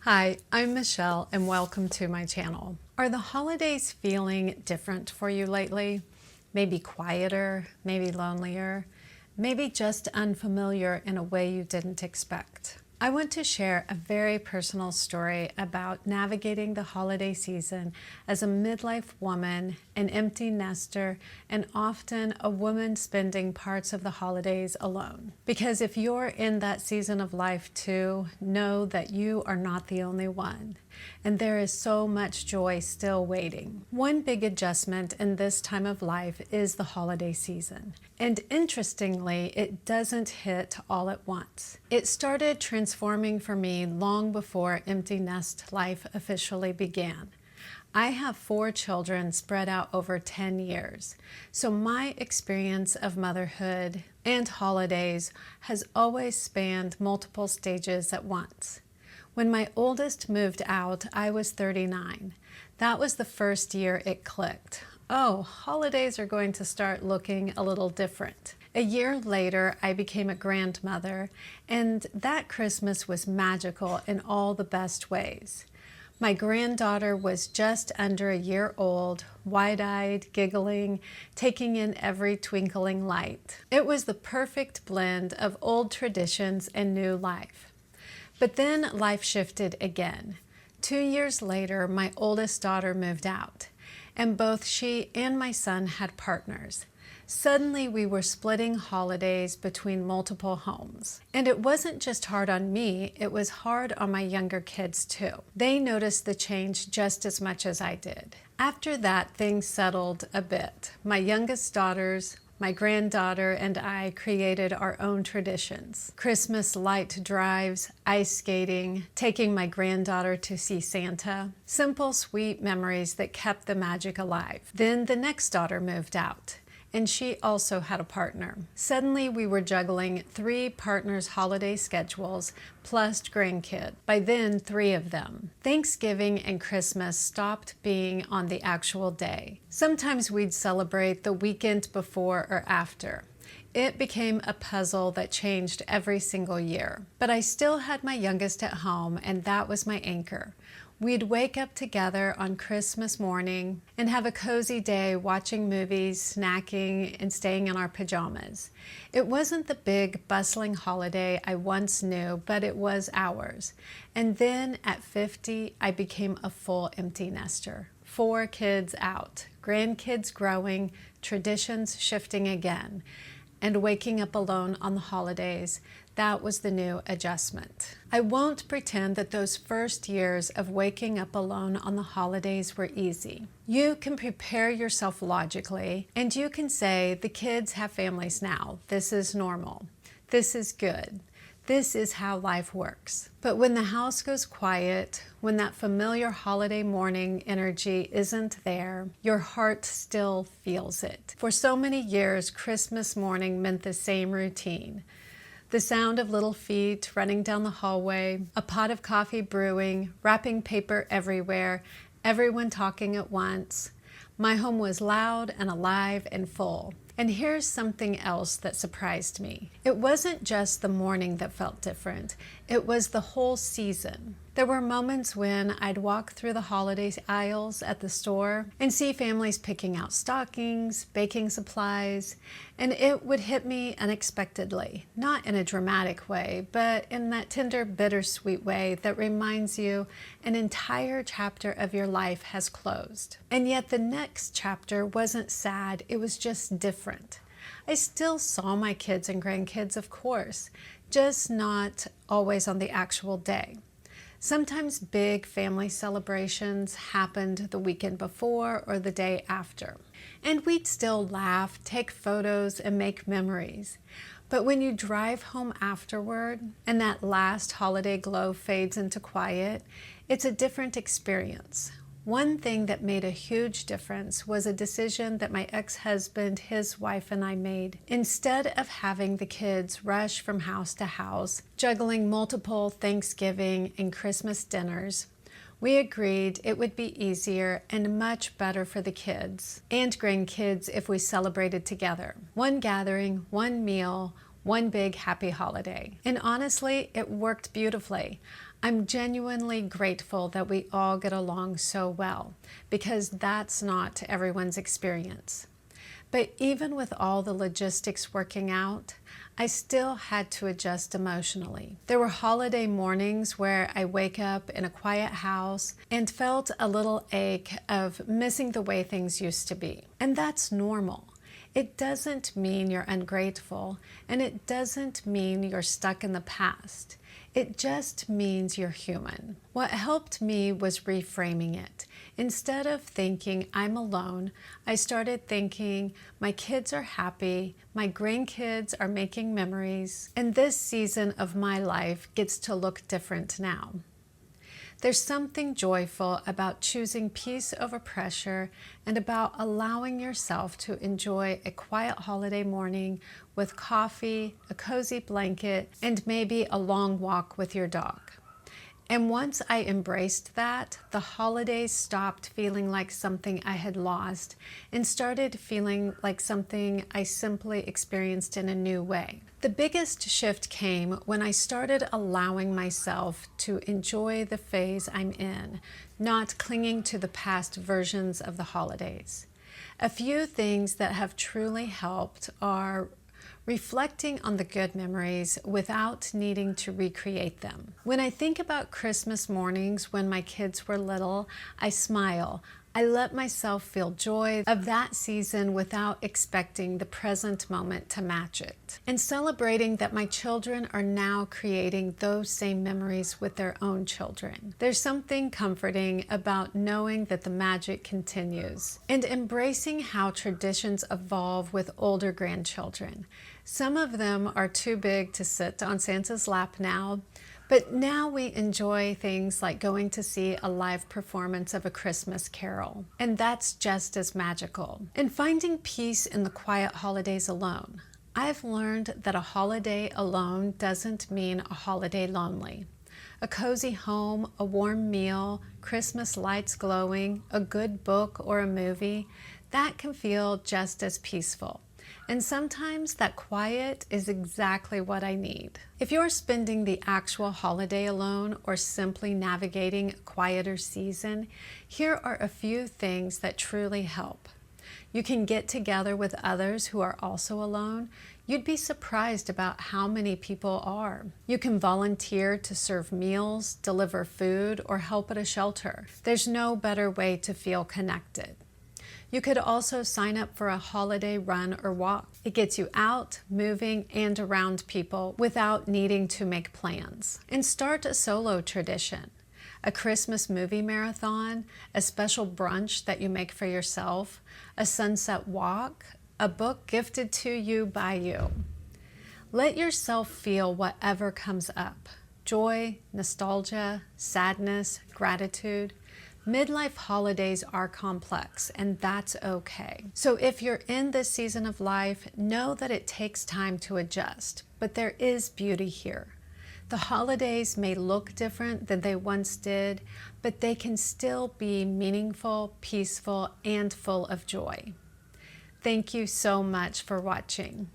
Hi, I'm Michelle and welcome to my channel. Are the holidays feeling different for you lately? Maybe quieter, maybe lonelier, maybe just unfamiliar in a way you didn't expect. I want to share a very personal story about navigating the holiday season as a midlife woman, an empty nester, and often a woman spending parts of the holidays alone. Because if you're in that season of life too, know that you are not the only one. And there is so much joy still waiting. One big adjustment in this time of life is the holiday season. And interestingly, it doesn't hit all at once. It started transforming for me long before empty nest life officially began. I have 4 children spread out over 10 years, so my experience of motherhood and holidays has always spanned multiple stages at once. When my oldest moved out, I was 39. That was the first year it clicked. Oh, holidays are going to start looking a little different. A year later, I became a grandmother, and that Christmas was magical in all the best ways. My granddaughter was just under a year old, wide-eyed, giggling, taking in every twinkling light. It was the perfect blend of old traditions and new life. But then life shifted again. 2 years later, my oldest daughter moved out, and both she and my son had partners. Suddenly, we were splitting holidays between multiple homes. And it wasn't just hard on me, it was hard on my younger kids too. They noticed the change just as much as I did. After that, things settled a bit. My youngest daughters, my granddaughter, and I created our own traditions. Christmas light drives, ice skating, taking my granddaughter to see Santa. Simple, sweet memories that kept the magic alive. Then the next daughter moved out, and she also had a partner. Suddenly, we were juggling 3 partners' holiday schedules plus grandkids. By then, 3 of them. Thanksgiving and Christmas stopped being on the actual day. Sometimes we'd celebrate the weekend before or after. It became a puzzle that changed every single year. But I still had my youngest at home, and that was my anchor. We'd wake up together on Christmas morning and have a cozy day watching movies, snacking, and staying in our pajamas. It wasn't the big, bustling holiday I once knew, but it was ours. And then at 50, I became a full empty nester. 4 kids out, grandkids growing, traditions shifting again, and waking up alone on the holidays. That was the new adjustment. I won't pretend that those first years of waking up alone on the holidays were easy. You can prepare yourself logically, and you can say, the kids have families now. This is normal. This is good. This is how life works. But when the house goes quiet, when that familiar holiday morning energy isn't there, your heart still feels it. For so many years, Christmas morning meant the same routine. The sound of little feet running down the hallway, a pot of coffee brewing, wrapping paper everywhere, everyone talking at once. My home was loud and alive and full. And here's something else that surprised me. It wasn't just the morning that felt different. It was the whole season. There were moments when I'd walk through the holiday aisles at the store and see families picking out stockings, baking supplies, and it would hit me unexpectedly. Not in a dramatic way, but in that tender, bittersweet way that reminds you an entire chapter of your life has closed. And yet the next chapter wasn't sad, it was just different. I still saw my kids and grandkids, of course, just not always on the actual day. Sometimes big family celebrations happened the weekend before or the day after. And we'd still laugh, take photos, and make memories. But when you drive home afterward and that last holiday glow fades into quiet, it's a different experience. One thing that made a huge difference was a decision that my ex-husband, his wife, and I made. Instead of having the kids rush from house to house, juggling multiple Thanksgiving and Christmas dinners, we agreed it would be easier and much better for the kids and grandkids if we celebrated together. One gathering, one meal, one big happy holiday. And honestly, it worked beautifully. I'm genuinely grateful that we all get along so well, because that's not everyone's experience. But even with all the logistics working out, I still had to adjust emotionally. There were holiday mornings where I wake up in a quiet house and felt a little ache of missing the way things used to be. And that's normal. It doesn't mean you're ungrateful, and it doesn't mean you're stuck in the past. It just means you're human. What helped me was reframing it. Instead of thinking I'm alone, I started thinking my kids are happy, my grandkids are making memories, and this season of my life gets to look different now. There's something joyful about choosing peace over pressure and about allowing yourself to enjoy a quiet holiday morning with coffee, a cozy blanket, and maybe a long walk with your dog. And once I embraced that, the holidays stopped feeling like something I had lost and started feeling like something I simply experienced in a new way. The biggest shift came when I started allowing myself to enjoy the phase I'm in, not clinging to the past versions of the holidays. A few things that have truly helped are reflecting on the good memories without needing to recreate them. When I think about Christmas mornings when my kids were little, I smile. I let myself feel joy of that season without expecting the present moment to match it. And celebrating that my children are now creating those same memories with their own children. There's something comforting about knowing that the magic continues. And embracing how traditions evolve with older grandchildren. Some of them are too big to sit on Santa's lap now, but now we enjoy things like going to see a live performance of A Christmas Carol, and that's just as magical. And finding peace in the quiet holidays alone. I've learned that a holiday alone doesn't mean a holiday lonely. A cozy home, a warm meal, Christmas lights glowing, a good book or a movie, that can feel just as peaceful. And sometimes that quiet is exactly what I need. If you're spending the actual holiday alone or simply navigating a quieter season, here are a few things that truly help. You can get together with others who are also alone. You'd be surprised about how many people are. You can volunteer to serve meals, deliver food, or help at a shelter. There's no better way to feel connected. You could also sign up for a holiday run or walk. It gets you out, moving, and around people without needing to make plans. And start a solo tradition. A Christmas movie marathon, a special brunch that you make for yourself, a sunset walk, a book gifted to you by you. Let yourself feel whatever comes up. Joy, nostalgia, sadness, gratitude. Midlife holidays are complex, and that's okay. So if you're in this season of life, know that it takes time to adjust, but there is beauty here. The holidays may look different than they once did, but they can still be meaningful, peaceful, and full of joy. Thank you so much for watching.